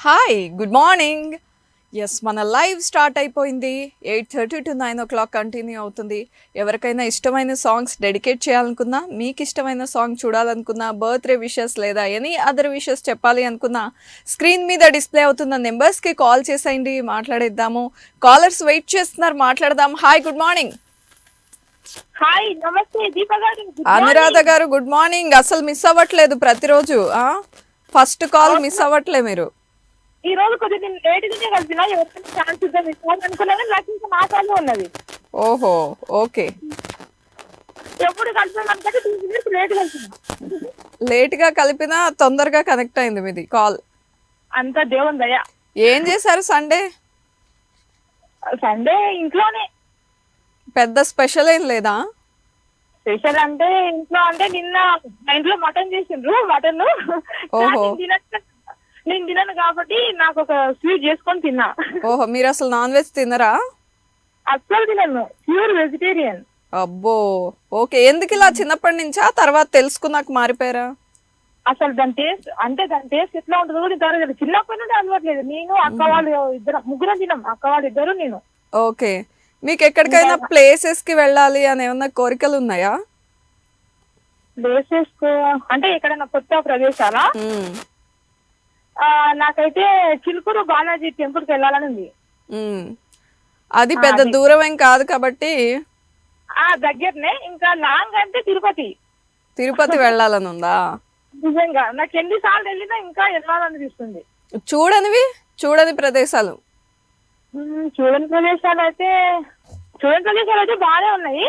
Hi good morning. Yes, మన live start అయిపోయింది. 8:30 to 9 o'clock continue అవుతుంది. ఎవరికైనా ఇష్టమైన సాంగ్స్ డెడికేట్ చేయాలనుకున్నా, మీకు ఇష్టమైన సాంగ్ చూడాలనుకున్నా, బర్త్డే విషెస్ లేదా ఎనీ అదర్ విషెస్ చెప్పాలి అనుకున్నా, స్క్రీన్ మీద డిస్ప్లే అవుతున్న నెంబర్స్కి కాల్ చేసేయండి, మాట్లాడేద్దాము. కాలర్స్ వెయిట్ చేస్తున్నారు, మాట్లాడదాం. Hi good morning. హాయ్ నమస్తే దీప గారు. అనురాధ గారు గుడ్ మార్నింగ్. అసలు మిస్ అవ్వట్లేదు ప్రతిరోజు. ఫస్ట్ కాల్ మిస్ అవ్వట్లే మీరు. ఈ రోజు కొద్దిగా నేను లేట్గానే కలిపినా, ఎవరికైనా ఛాన్స్ ఇద్దాం అనుకున్నా కానీ నాకు ఇంకా మాట్లాడే ఉన్నది. ఓహో, ఓకే. ఎప్పుడు కలిపాను అనుకుంటే 2 minutes లేట్ కలిపిన. లేట్గా కలిపినా తొందరగా కనెక్ట్ అయింది మీది కాల్. అంతా దేవుని దయ. ఏం చేశారు సండే? సండే ఇంట్లోనే. పెద్ద స్పెషల్ ఏం లేదా? స్పెషల్ అంటే ఇంట్లో అంటే నిన్న మా ఇంట్లో మటన్ చేసిండ్రు. మటన్ ఓహో. నేను తినను కాబట్టి నాకు ఒక స్వీట్ చేసుకొని తిన్నా. ఓహో, మీరు అసలు నాన్ వెజ్ తినరా? అస్సలు తినను, ప్యూర్ వెజిటేరియన్. అబ్బో, ఓకే. ఎందుకు ఇలా చిన్నప్పటి నుంచా, తర్వాత తెలుసుకున్నాక మారిపోయారా? అసలు దాని టేస్ట్ ఎట్లా ఉంటుందో కూడా ఇంతవరకు చిన్నప్పటి నుండి అలవాట్లేదు. నేను అక్క వాళ్ళు ముగ్గురం తిన్నాం, అక్క వాళ్ళు ఇద్దరు నేను. ఓకే. మీకు ఎక్కడికైనా ప్లేసెస్ కి వెళ్ళాలి అని ఏమన్నా కోరికలు ఉన్నాయా? ప్లేసెస్ అంటే ఎక్కడైనా కొత్త ప్రదేశాలా? నాకైతే చిలుకూరు బాలాజీ టెంపుల్ కి వెళ్ళాలని ఉంది. అది పెద్ద దూరం ఏం కాదు కాబట్టి దగ్గరనే. ఇంకా లాంగ్ అంటే తిరుపతి. తిరుపతి వెళ్ళాలని ఉందా? నిజంగా నాకు ఎన్నిసార్లు వెళ్ళినా ఇంకా వెళ్ళాలనిపిస్తుంది. చూడని ప్రదేశాలు చూడని ప్రదేశాలు అయితే బాగానే ఉన్నాయి.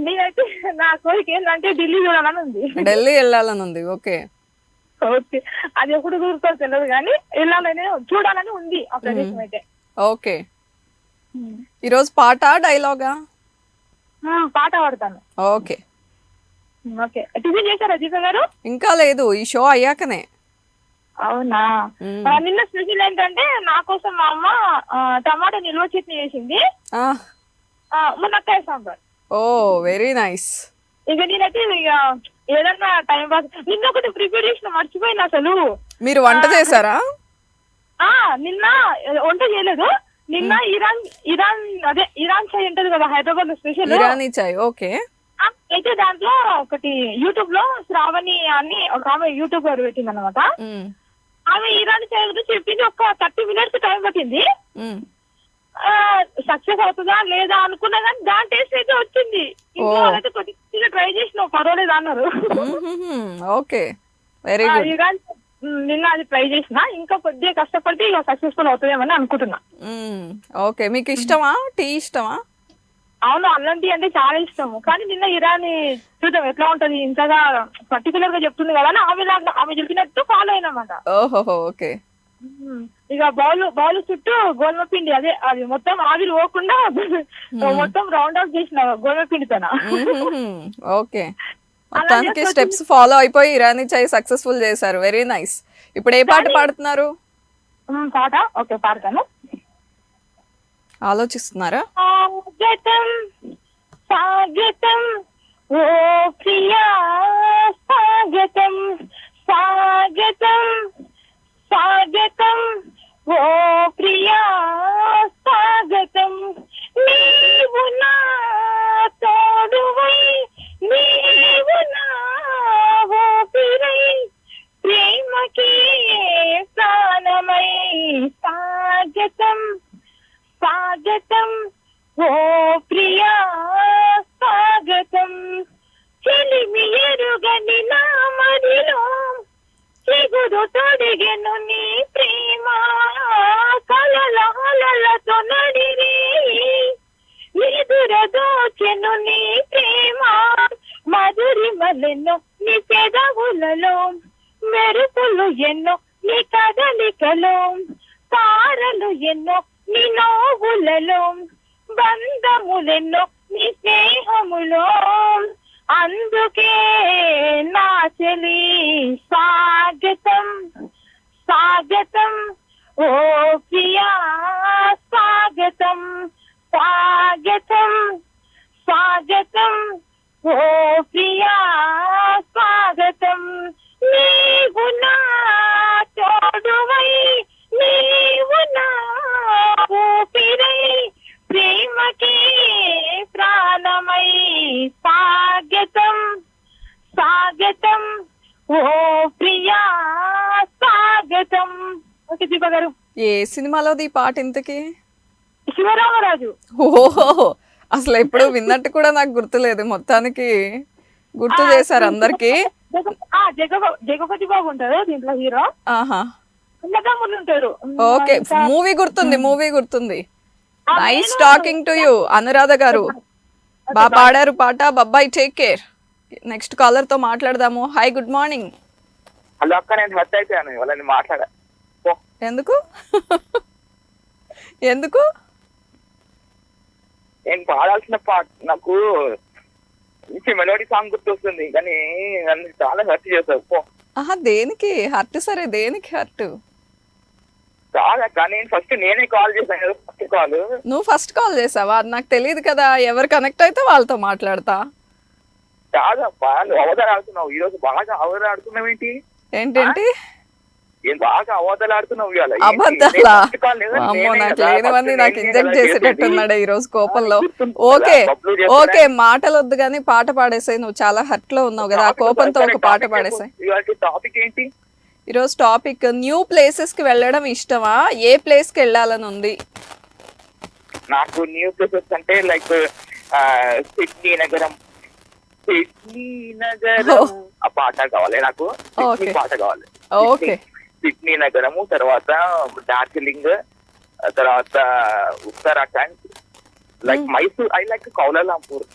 నేనైతే నా కోరిక ఏంటంటే ఢిల్లీ చూడాలని ఉంది. ఢిల్లీ వెళ్ళాలని ఉంది. Okay, okay. అది ఎప్పుడు కుదురుతో తెలియదు కానీ వెళ్ళాలని చూడాలని ఉంది ఆ ప్రదేశం అయితే. ఓకే. ఈరోజు పాట డైలాగా? పాట పాడతాను. Okay okay. టిఫిన్ చేశారా దీప గారు? ఇంకా లేదు, ఈ షో అయ్యాకనే. అవునా? నిన్న స్పెషల్ ఏంటంటే నా కోసం మా అమ్మ టమాటా నిల్వ చట్నీ చేసింది, మునక్కాయ సాంబార్. ఓ, వెరీ నైస్. ఇక నేనైతే ఇక ఏదన్నా టైం పాస్. నిన్న ఒకటి ప్రిపేర్ చేసిన మర్చిపోయిన అసలు. మీరు వంట చేశారా? నిన్న వంట చేయలేదు. నిన్న ఇరాన్ చాయ్ ఉంటది కదా హైదరాబాద్ లో స్పెషల్, ఇరానీ చాయ్. ఓకే. అయితే దాంట్లో ఒకటి యూట్యూబ్ లో శ్రావణి అని ఒక ఆమె యూట్యూబర్ పెట్టింది అనమాట. ఆమె ఇరానీ చాయ్ గురించి చెప్పింది. ఒక 30 minutes టైం పట్టింది. సక్సెస్ అవుతుందా లేదా అనుకున్నా కానీ దాని టేస్ట్ అయితే వచ్చింది. ఇంట్లో వాళ్ళైతే కొద్దిగా ట్రై చేసిన పర్వాలేదు అన్నారు. Okay, very good. నిన్న అది ట్రై చేసిన, ఇంకా కొద్దిగా కష్టపడితే ఇక సక్సెస్ఫుల్ అవుతుందేమని అనుకుంటున్నా. ఓకే. మీకు ఇష్టమా టీ? ఇష్టమా? అవును, అల్లం టీ అంటే చాలా ఇష్టము. కానీ నిన్న ఇరానీ చూద్దాం ఎట్లా ఉంటది, ఇంతగా పర్టికులర్ గా చెప్తుంది కదా అని ఆమె చెప్పినట్టు ఫాలో అయినమాట. ఓహో, ఓకే. ఇక బౌల్ చుట్టూ గోధుమ పిండి అది మొత్తం ఆవిరి పోకుండా మొత్తం రౌండ్ ఆఫ్ చేసిన గోధుమ పిండితోన. ఓకే. మొత్తానికి స్టెప్స్ ఫాలో అయిపోయి ఇరానీ చాయ్ సక్సెస్ఫుల్ చేశారు. Very nice. ఇప్పుడు ఏ పాట పాడుతున్నారు? పాట ఓకే పాడతాను. ఆలోచిస్తున్నారా? స్వాగతం ఓ ప్రియా, స్వాగతం స్వాగతం స్వాగతం ఓ ప్రియా, స్వాగతం. నీవు నా తోడువై, నీవు నా ఊపిరై, ప్రేమకి ప్రాణమై. స్వాగతం స్వాగతం ఓ ప్రియా, స్వాగతం. చెలిమి ఎరుగని నా మదిలో చిగురు తొడిగెను నీ ప్రేమ, కలలతో నడిరే ఎదురదోచెను నీ ప్రేమ. మధురిమలెన్నో నీ పెదవులలో, మెరుపులు ఎన్నో నీ కదలికలో, తారలు ఎన్నో నీ నవ్వులలో, బంధములెన్నో నీ స్నేహములో. అందుకే నా చెలి స్వాగతం స్వాగతం ఓ ప్రియా, స్వాగతం స్వాగతం స్వాగతం ఓ ప్రియా, స్వాగతం. నీవు నా తోడువై, చేస్తాం. ఓకే దీప గారు. ఏ సినిమాలోది ఈ పాట ఇంతకి? శివరామరాజు. ఓహో, అసలు ఎప్పుడు విన్నట్టు కూడా నాకు గుర్తులేదు. మొత్తానికి గుర్తు చేశారు అందరికి. జగపతి బాబు ఉంటారు దీంట్లో హీరో. ఆహా, అన్నదమ్ములు ఉంటారు. ఓకే, మూవీ గుర్తుంది. Nice talking to you Anuradha గారు. బాగా పాడారు పాట. బాబాయ్, టేక్ కేర్. నెక్స్ట్ కాలర్ తో మాట్లాడదాము. Hi, good morning. హలో అక్క, నేను హర్ట్ అయిపోయాను వాళ్ళని మాట్లాడా. ఎందుకు ఎందుకు? నేను పాడాల్సిన పాట నాకు మంచి మెలోడీ సాంగ్ గుర్తొస్తుంది, కానీ నన్ను చాలా హర్ట్ చేస్తావు. పో. ఆహా, దేనికి హర్ట్? సరే, దేనికి హర్ట్? చాలా అక్క, నేను ఫస్ట్ నేనే కాల్ చేశాను కదా, ఫస్ట్ కాల్. నువ్వు ఫస్ట్ కాల్ చేసావా? అది నాకు తెలియదు కదా. ఎవరు కనెక్ట్ అయితే వాళ్ళతో మాట్లాడతా. కాదప్పా, నువ్వు అవతల ఆడుతున్నావు ఈరోజు. బాగా అవతల ఆడుతున్నావు. ఏంటేంటి? ఏం బాగా అవతల ఆడుతున్నావు ఇవాళ. అబద్ధాలా? అమ్మో, నాకు లేనివన్నీ నాకు ఇంజెక్ట్ చేసేటట్టున్నాడు ఈ రోజు కోపంలో. ఓకే, మాటలు వద్దు కానీ పాట పాడేసాయి. నువ్వు చాలా హర్ట్ లో ఉన్నావు కదా, ఆ కోపంతో ఒక పాట పాడేసాయి. టాపిక్ ఏంటి ఈరోజు టాపిక్? న్యూ ప్లేసెస్ కి వెళ్ళడం ఇష్టమా? ఏ ప్లేస్ కి వెళ్ళాలని ఉంది? నాకు న్యూ ప్లేసెస్ అంటే లైక్ సిడ్నీ నగరం. ఆ పాట కావాలి నాకు. పాట కావాలి. ఓకే, సిడ్నీ నగరము, తర్వాత డార్జిలింగ్, తర్వాత Uttarakhand, like Mysore. I like Kuala Lumpur.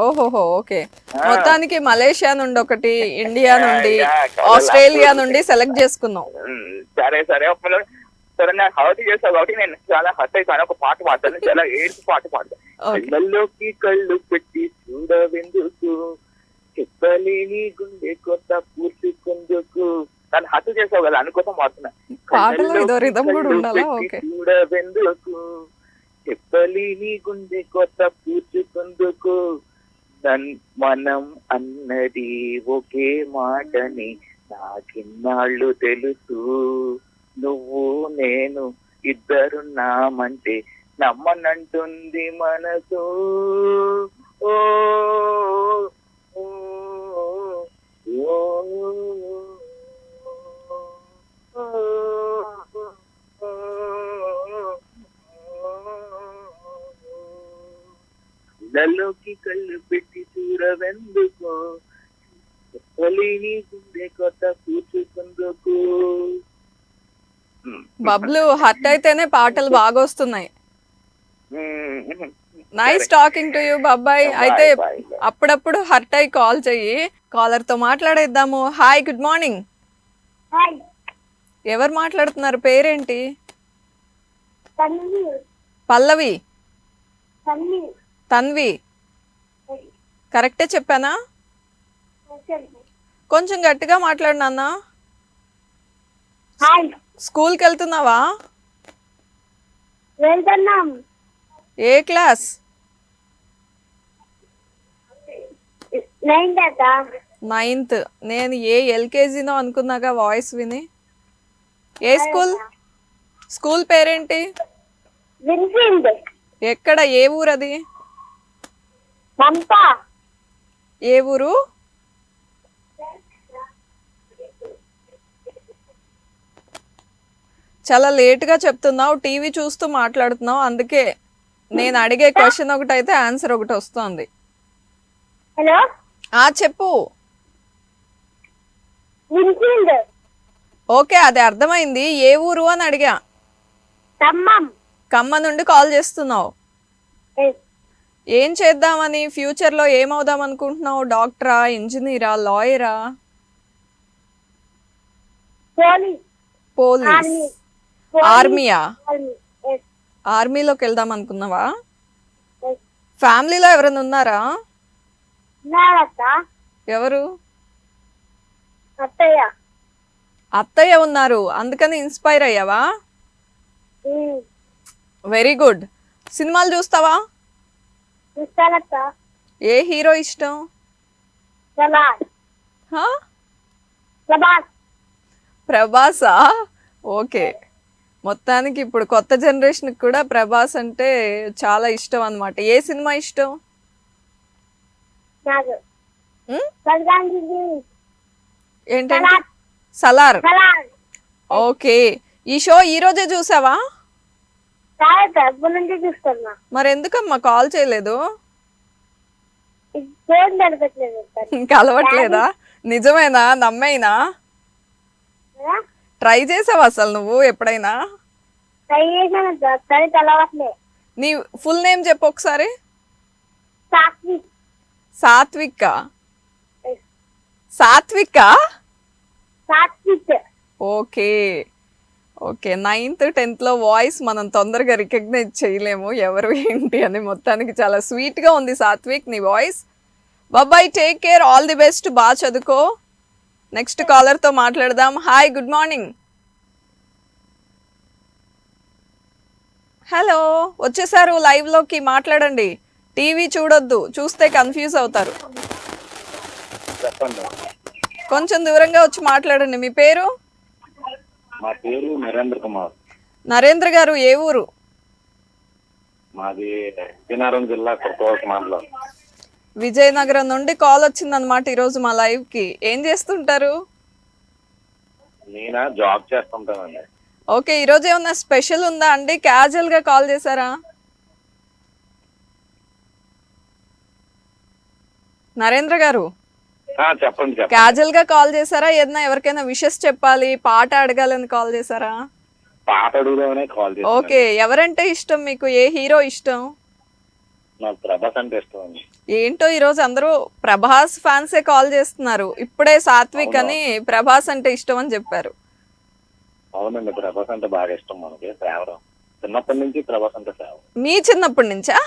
ఓహోహో, ఓకే. మొత్తానికి మలేషియా నుండి ఒకటి, ఇండియా నుండి, ఆస్ట్రేలియా నుండి సెలెక్ట్ చేసుకున్నాం. సరే సరే సరే, నాకు హర్ట్ చేస్తావు కాబట్టి నేను చాలా హర్ట్ అయిపోయాను. ఒక పాట పాడతాను, చాలా ఏడుపు పాట పాడతాను. కళ్ళలోకి కళ్ళు పెట్టి చూడవెందుకు, చెప్పలేని గుండె కొత్త పూర్చుకుందుకు. దాన్ని హర్ట్ చేసావు కదా, అందుకోసం పాడుతున్నా. చూడవెందుకు, చెప్పలేని గుండె కొత్త పూర్చుకుందుకు, మనం అన్నది ఒకే మాటని నాకిన్నాళ్ళు తెలుసు, నువ్వు నేను ఇద్దరున్నామంటే నమ్మనంటుంది మనసు. ఓ ఓ, ఓ, కళ్ళలోకి కళ్ళు పెట్టి చూడవెందుకు, చెప్పలేని గుండె కొత్త కూర్చుకుందుకు. బబ్లు, హర్ట్ అయితేనే పాటలు బాగా వస్తున్నాయి. నైస్ టాకింగ్ టు యూ బాబాయ్. అయితే అప్పుడప్పుడు హర్ట్ అయి కాల్ చెయ్యి. కాలర్ తో మాట్లాడేద్దాము. Hi, good morning. ఎవరు మాట్లాడుతున్నారు? పేరేంటి? పల్లవి. తన్వి. కరెక్టే చెప్పానా? కొంచెం గట్టిగా మాట్లాడు నాన్న. స్కూల్కి వెళ్తున్నావా? ఏ క్లాస్? 9th. నేను ఏ ఎల్కేజీనో అనుకున్నాగా వాయిస్ విని. ఏ స్కూల్? స్కూల్ పేరేంటి? ఎక్కడ? ఏ ఊరు అది? ఏ ఊరు? చాలా లేట్గా చెప్తున్నావు, టీవీ చూస్తూ మాట్లాడుతున్నావు. అందుకే నేను అడిగే క్వశ్చన్ ఒకటి అయితే ఆన్సర్ ఒకటి వస్తుంది. హలో, చెప్పు. ఓకే, అది అర్థమైంది. ఏ ఊరు అని అడిగా. ఖమ్మం నుండి కాల్ చేస్తున్నావు. ఏం చేద్దామని, ఫ్యూచర్ లో ఏమవుదాం అనుకుంటున్నావు? డాక్టరా, ఇంజనీరా, లాయరా? పోలీస్. ఆర్మీయా? ఆర్మీలోకి వెళ్దాం అనుకున్నావా? ఫ్యామిలీలో ఎవరైనా ఉన్నారా? ఎవరు? అత్తయ్య ఉన్నారు, అందుకని ఇన్స్పైర్ అయ్యావా? Very good. సినిమాలు చూస్తావా? ఏ హీరో ఇష్టం? ప్రభాసా? ఓకే. మొత్తానికి ఇప్పుడు కొత్త జనరేషన్ కూడా ప్రభాస్ అంటే చాలా ఇష్టం అన్నమాట. ఏ సినిమా ఇష్టం? ఏంటంటే సలార్. ఓకే, ఈ షో ఈ రోజే చూసావా? కాదు ఎప్పటి నుంచి చూస్తున్నా. మరి ఎందుకమ్మా కాల్ చేయలేదు? ఫోన్ దొరకట్లేదు. ఇంకా అలవట్లేదా? నిజమేనా? నమ్మేనా? ట్రై చేసావా అసలు నువ్వు ఎప్పుడైనా? ట్రై చేశాను కానీ తెలవట్లే. నీ ఫుల్ నేమ్ చెప్పు ఒకసారి. Satvik. Satvik. Satvik. Satvik. Okay okay, 9th 10th లో వాయిస్ మనం తొందరగా రికగ్నైజ్ చేయలేము ఎవరు ఏంటి అని. మొత్తానికి చాలా స్వీట్గా ఉంది సాత్విక్ నీ వాయిస్. బాబాయ్, take care, all the best, బాగా చదువుకో. నెక్స్ట్ కాలర్తో మాట్లాడదాం. Hi, good morning. హలో, వచ్చేసారు లైవ్లోకి, మాట్లాడండి. టీవీ చూడొద్దు, చూస్తే కన్ఫ్యూజ్ అవుతారు. కొంచెం దూరంగా వచ్చి మాట్లాడండి. మీ పేరు? మా పేరు నరేంద్ర కుమార్. నరేంద్ర గారు, ఏ ఊరు? మాది విజయనగరం జిల్లా కొత్తవలస మండలం. విజయనగరం నుండి కాల్ వచ్చిందనమాట ఈరోజు మా లైవ్కి. ఏం చేస్తుంటారు? నేనా జాబ్ చేస్తుంటానండి. ఓకే, ఈరోజు ఏమన్నా స్పెషల్ ఉందా అండి? క్యాజువల్గా కాల్ చేశారా? నరేంద్ర గారు, చెప్పండి చెప్పండి. క్యాజువల్గా కాల్ చేశారా? ఏదైనా ఎవరికైనా విషెస్ చెప్పాలి, పాట అడగాలని కాల్ చేశారా? పాట అడుగుదామనే కాల్ చేశాను. ఓకే, ఎవరంటే ఇష్టం మీకు? ఏ హీరో ఇష్టం? నాకు ప్రభాస్ అంటే ఇష్టం అండి. ఏంటో ఈరోజు అందరూ ప్రభాస్ ఫ్యాన్సే కాల్ చేస్తున్నారు. ఇప్పుడే సాత్విక్ అని ప్రభాస్ అంటే ఇష్టం అని చెప్పారు. అవునండి, ప్రభాస్ అంటే బాగా ఇష్టం మనకి. ఫేవరం. చిన్నప్పటి నుంచి ప్రభాస్ అంటే ఫేవరం. మీ చిన్నప్పటి నుంచా?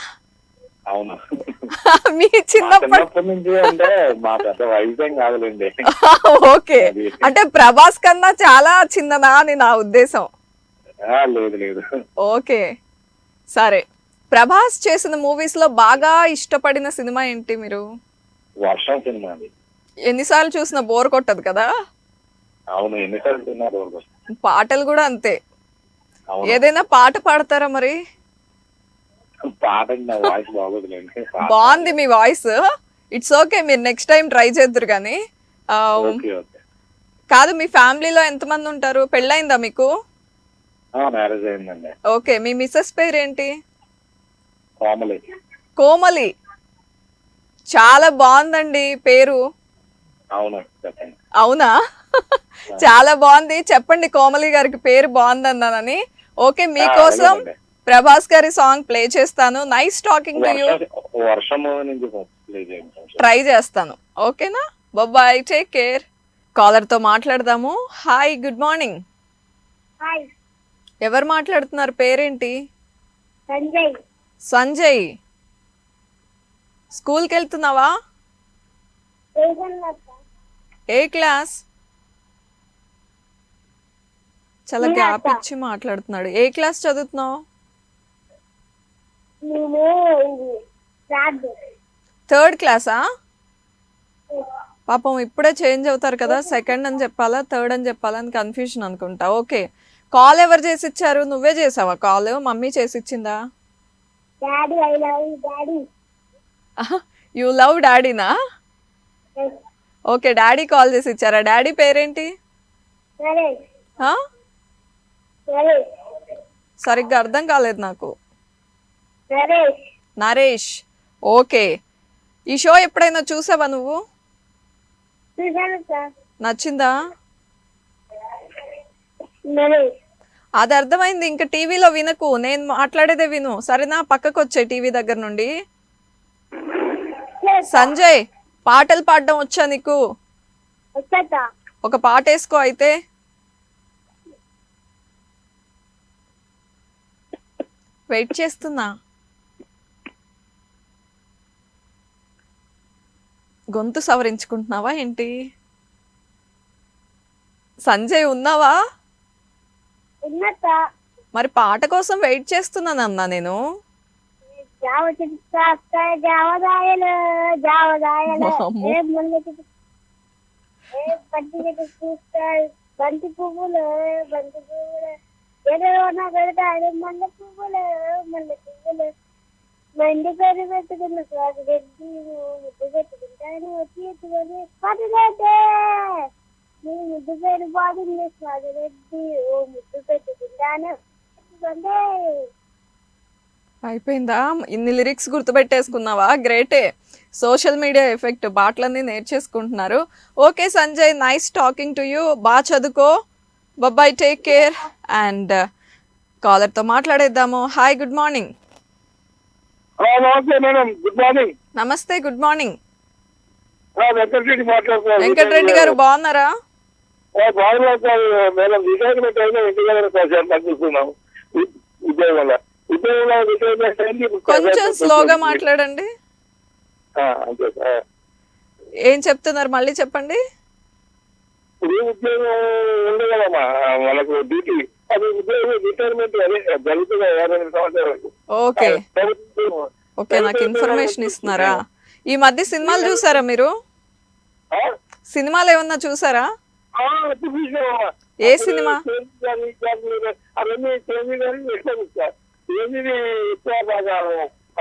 అవును. మీ చిన్నప్పటి నుంచి అంటే మా పెద్ద వయసు ఏం కాదులేండి. ఓకే, అంటే ప్రభాస్ కన్నా చాలా చిన్నదా అని నా ఉద్దేశం. లేదు లేదు. ఓకే సరే, ప్రభాస్ చేసిన మూవీస్ లో బాగా ఇష్టపడిన సినిమా ఏంటి మీరు? వర్షం సినిమా అండి. ఎన్నిసార్లు చూసినా బోర్ కొట్టదు కదా? అవును, ఎన్నిసార్లు తిన్నారు. పాటలు కూడా అంతే. ఏదైనా పాట పాడతారా మరి? పాట నా వాయిస్ బాగోదులేండి. బాగుంది మీ వాయిస్. ఇట్స్ ఓకే, మీరు నెక్స్ట్ టైం ట్రై చేద్దరు కానీ. కాదు, మీ ఫ్యామిలీలో ఎంతమంది ఉంటారు? పెళ్ళయిందా మీకు? మ్యారేజ్ అయిందండి. ఓకే, మీ మిస్సెస్ పేరేంటి? కోమలి. కోమలి, చాలా బాగుందండి పేరు. అవును, చెప్పండి. అవునా? చాలా బాగుంది. చెప్పండి కోమలి గారికి పేరు బాగుందన్నానని. ఓకే, మీకోసం ప్రభాస్ గారి సాంగ్ ప్లే చేస్తాను. Nice talking to you. వర్షము నుంచి ప్లే చేయండి. ట్రై చేస్తాను. ఓకేనా? Bye, take care. కాలర్ తో మాట్లాడదాము. Hi, good morning. హాయ్. ఎవరు మాట్లాడుతున్నారు? పేరేంటి? సంజయ్. సంజయ్, స్కూల్కి వెళ్తున్నావా? ఏ క్లాస్? చాలా గ్యాప్ ఇచ్చి మాట్లాడుతున్నాడు. ఏ క్లాస్ చదువుతున్నావు? థర్డ్ క్లాసా? పాపం ఇప్పుడే చేంజ్ అవుతారు కదా, సెకండ్ అని చెప్పాలా థర్డ్ అని చెప్పాలా అని కన్ఫ్యూజన్ అనుకుంటా. ఓకే, కాల్ ఎవరు చేసి ఇచ్చారు? నువ్వే చేసావా కాల్? మమ్మీ చేసి ఇచ్చిందా? యూ లవ్ డాడీనా? ఓకే, డాడీ కాల్ చేసి ఇచ్చారా? డాడీ పేరేంటి? సరిగ్గా అర్థం కాలేదు నాకు. నరేష్. ఓకే, ఈ షో ఎప్పుడైనా చూసావా నువ్వు? నచ్చిందా? అది అర్థమైంది. ఇంకా టీవీలో వినకు, నేను మాట్లాడేదే విను సరేనా? పక్కకు వచ్చే టీవీ దగ్గర నుండి. సంజయ్, పాటలు పాడడం వచ్చా నీకు? ఒక పాట వేసుకో అయితే. వెయిట్ చేస్తున్నా. గొంతు సవరించుకుంటున్నావా ఏంటి? సంజయ్ ఉన్నావా? మరి పాట కోసం వెయిట్ చేస్తున్నానన్నా నేను. బంతి పువ్వులు బంతి పువ్వులు ఎదురున పెడతాడు మల్ల పువ్వులు మల్ల పువ్వులు మండి పేరు పెట్టుకున్న స్వాతి రెడ్డి ముద్దు పెట్టుకుంటాను వచ్చి ఎత్తుకొని పట్టుకుంటే నీ ముద్దు పేరు బాగుంది స్వాదిరెడ్డి ఓ ముద్దు పెట్టుకుంటానే అయిపోయిందా? ఇన్ని లిరిక్స్ గుర్తుపెట్టేసుకున్నావా? గ్రేటే. సోషల్ మీడియా ఎఫెక్ట్, పాటలన్నీ నేర్చేసుకుంటున్నారు. Okay Sanjay, nice talking to you. బాగా చదువుకో. Bye, take care. అండ్ కాలర్తో మాట్లాడేద్దాము. Hi, good morning. నమస్తే మేడం, గుడ్ మార్నింగ్. నమస్తే, గుడ్ మార్నింగ్. వెంకటరెడ్డి మాట్లాడుతున్నాను. వెంకటరెడ్డి గారు బాగున్నారా? బాగున్నారు మేడం. రిటైర్మెంట్ అయినా ఇంటి దగ్గర పనిచేస్తున్నాం. ఉద్యోగంలో రిటైర్మెంట్ అయింది. కొంచెం స్లోగా మాట్లాడండి. అంతే సార్. ఏం చెప్తున్నారు మళ్ళీ చెప్పండి. ఇప్పుడు ఉద్యోగం ఉంది కదమ్మా మనకు డ్యూటీ, అది ఉద్యోగం రిటైర్మెంట్ అదే జరుగుతుంది 2 సంవత్సరాలకు. ఓకే ఓకే, నాకు ఇన్ఫర్మేషన్ ఇస్తున్నారా? ఈ మధ్య సినిమాలు చూసారా మీరు? సినిమాలు ఏమన్నా చూసారా? ఏ సినిమా? అవన్నీ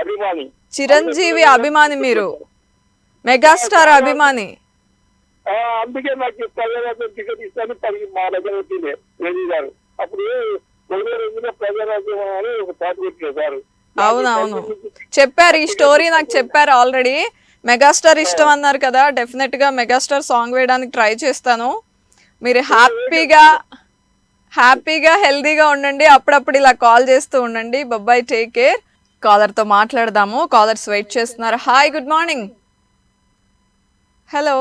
అభిమాని. చిరంజీవి అభిమాని మీరు? మెగాస్టార్ అభిమాని? అందుకే నాకు ప్రజారాజ్యం టికెట్ ఇస్తాను మా దగ్గర వచ్చింది రెడ్డి గారు. అప్పుడు ప్రజారాజ్యం అని ఒక పాట పెట్టారు. అవునవును, చెప్పారు ఈ స్టోరీ నాకు చెప్పారు ఆల్రెడీ. మెగాస్టార్ ఇష్టం అన్నారు కదా, డెఫినెట్ గా మెగాస్టార్ సాంగ్ వేయడానికి ట్రై చేస్తాను. మీరు హ్యాపీగా హెల్దీగా ఉండండి. అప్పుడప్పుడు ఇలా కాల్ చేస్తూ ఉండండి. Bye, take care. కాలర్తో మాట్లాడదాము. కాలర్స్ వెయిట్ చేస్తున్నారు. Hi, good morning. Hello.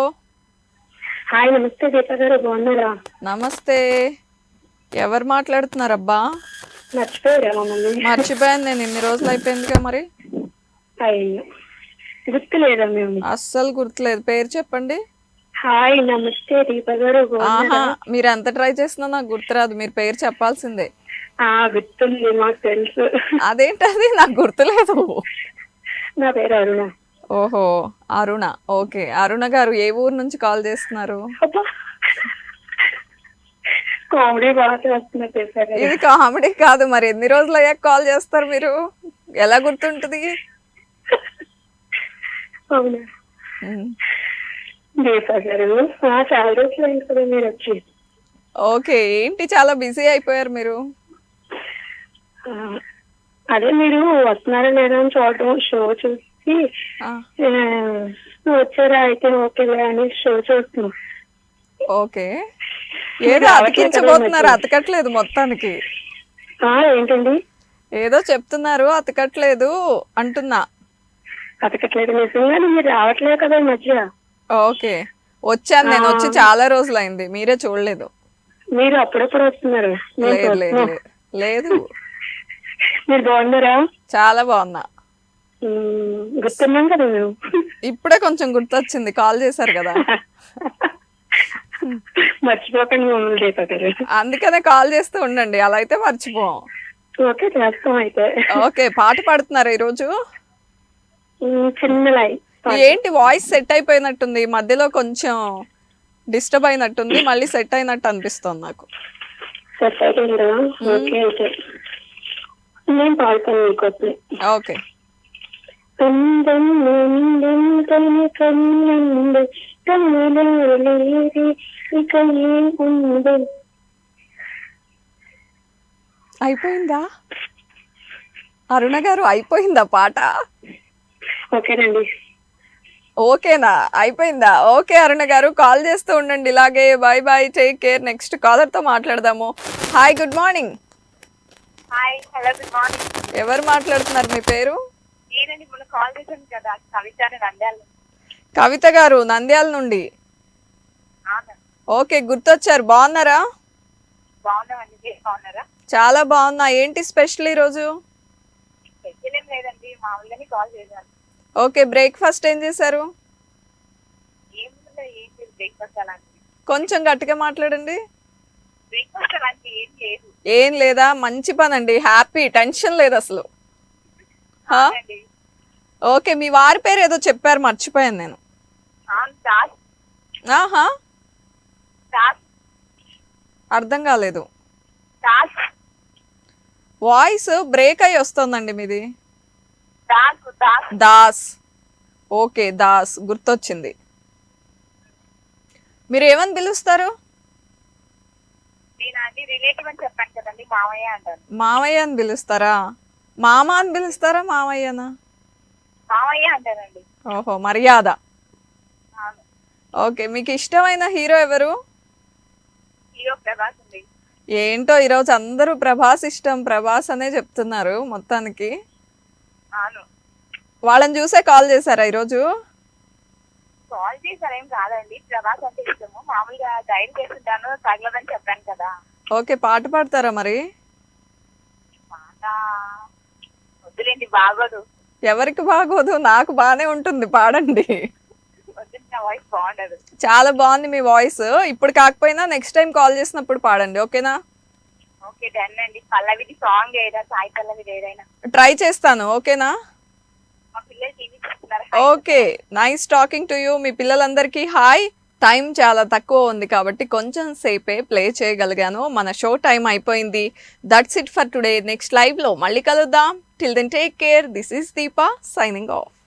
Hi, నమస్తే దీప గారు, బాగున్నారా? నమస్తే, ఎవరు మాట్లాడుతున్నారబ్బా? మర్చిపోయారా మమ్మల్ని? మర్చిపోయాను నేను, ఇన్ని రోజులు అయిపోయిందిగా మరి. అయ్యో, గుర్తులేదా మేము? అస్సలు గుర్తులేదు. పేరు చెప్పండి. హాయ్, నమస్తే దీప గారు, ఆహా, మీరు ఎంత ట్రై చేసినా నాకు గుర్తురాదు. మీరు పేరు చెప్పాల్సిందే. గుర్తుంది, మాకు తెలుసు. అదేంటది నాకు గుర్తులేదు. నా పేరు అరుణ. ఓహో, అరుణ. ఓకే, అరుణ గారు ఏ ఊరు నుంచి కాల్ చేస్తున్నారు? కామెడీ బాగా చేస్తున్నారు. ఇది కామెడీ కాదు. మరి ఎన్ని రోజులు అయ్యాక కాల్ చేస్తారు మీరు? ఎలా గుర్తుంటది? అవునా దీప గారు, చాలా రోజులు అయింది కదా మీరు వచ్చి. ఓకే, ఏంటి చాలా బిజీ అయిపోయారు మీరు? అదే మీరు వస్తున్నారా లేదా అని చూడటం, షో చూసి వచ్చారా అయితే ఓకేలే అని షో చూస్తున్నాం. ఓకే, ఏదో అతికించబోతున్నారు, అతకట్లేదు మొత్తానికి. ఏంటండి ఏదో చెప్తున్నారు, అతకట్లేదు అంటున్నా. అతకట్లేదు నిజంగానే, మీరు రావట్లేదు కదా ఈ మధ్య. ఓకే, వచ్చాను నేను, వచ్చి చాలా రోజులు అయింది, మీరే చూడలేదు. మీరు అప్పుడప్పుడు వస్తున్నారు. లేదు. మీరు బాగున్నారా? చాలా బాగున్నా. గుర్తున్నాం కదా మేము. ఇప్పుడే కొంచెం గుర్తొచ్చింది, కాల్ చేశారు కదా. మర్చిపోకండి మమ్మల్ని దీప గారు. అందుకనే కాల్ చేస్తూ ఉండండి, అలా అయితే మర్చిపోం. ఓకే, చేస్తాం అయితే. ఓకే, పాట పాడుతున్నారా ఈరోజు? చిన్న లైన్. ఏంటి వాయిస్ సెట్ అయిపోయినట్టుంది, మధ్యలో కొంచెం డిస్టర్బ్ అయినట్టుంది, మళ్ళీ సెట్ అయినట్టు అనిపిస్తుంది నాకు. సెట్ అయిపోయిందా? ఓకే అయితే నేను పాడుతాను మీకోసం. ఓకే. అయిపోయిందా అరుణ గారు? అయిపోయిందా పాట? ఓకేనండి. ఓకేనా, అయిపోయిందా? ఓకే అరుణ గారు, కాల్ చేస్తూ ఉండండి ఇలాగే. Bye, take care. Next caller తో మాట్లాడదాము. Hi, good morning. Hi, hello, good morning. ఎవరు మాట్లాడుతున్నారు? మీ పేరు? నేనండి, మొన్న కాల్ చేశాను కదా, కవిత నంద్యాల. కవిత గారు, నంద్యాల నుండి. ఓకే, గుర్తొచ్చారు. బాగున్నారా? బాగున్నామండి, బాగున్నారా? చాలా బాగున్నా. ఏంటి స్పెషల్ ఈరోజు? స్పెషల్ ఏం లేదండి, మామూలుగానే కాల్ చేశాను. ఓకే, బ్రేక్ఫాస్ట్ ఏం చేశారు? బ్రేక్ఫాస్ట్ అలాంటివి కొంచెం గట్టిగా మాట్లాడండి. బ్రేక్ఫాస్ట్ అలాంటి ఏం లేదు. ఏం లేదా? మంచి పని అండి, హ్యాపీ, టెన్షన్ లేదు అసలు. ఓకే, మీ వారి పేరు ఏదో చెప్పారు, మర్చిపోయాను నేను. ఆహా, అర్థం కాలేదు. వాయిస్ బ్రేక్ అయ్యి వస్తుందండి మీది. దాస్. ఓకే, దాస్ గుర్తొచ్చింది. మీరు ఏమని పిలుస్తారు? నేనా అండి రిలేటివ్ అని చెప్పాను కదండి, మామయ్య అంటారు. మామయ్య అని పిలుస్తారా? మామ అని పిలుస్తారా మామయ్యనా? మామయ్య అంటారండి. ఓహో, మర్యాద. అవును. ఓకే, మీకు ఇష్టమైన హీరో ఎవరు? హీరో ప్రభాస్ అండి. ఏంటో ఈరోజు అందరూ ప్రభాస్ ఇష్టం, ప్రభాస్ అనే చెప్తున్నారు మొత్తానికి. అవును. వాళ్ళని చూసే కాల్ చేశారా ఈరోజు? కాల్ చేశారేం కాదండి, ప్రభాస్ అంటే ఇష్టము. మామూలుగా గైడ్ చేస్తుంటాను, తగలదని చెప్పాను కదా. ఓకే, పాట పాడతారా మరి? మాట వద్దులేండి, బాగోదు. ఎవరికి బాగోదు? నాకు బాగానే ఉంటుంది, పాడండి. వద్దు, నా వాయిస్ బాగుండదు. చాలా బాగుంది మీ వాయిస్. ఇప్పుడు కాకపోయినా నెక్స్ట్ టైం కాల్ చేసినప్పుడు పాడండి, ఓకేనా? ఓకే డన్ అండి. పల్లవిది సాంగ్ ఏదైనా, సాయి పల్లవిది ఏదైనా. ట్రై చేస్తాను, ఓకేనా? మా పిల్లలు టీవీ చూస్తున్నారు. Okay, nice talking to you. మీ పిల్లలందరికీ హాయ్. టైం చాలా తక్కువ ఉంది కాబట్టి కొంచెం సేపే ప్లే చేయగలిగాను. మన షో టైం అయిపోయింది. That's it for today. Next లైవ్లో మళ్ళీ కలుద్దాం. Till then take care. This is Deepa signing of.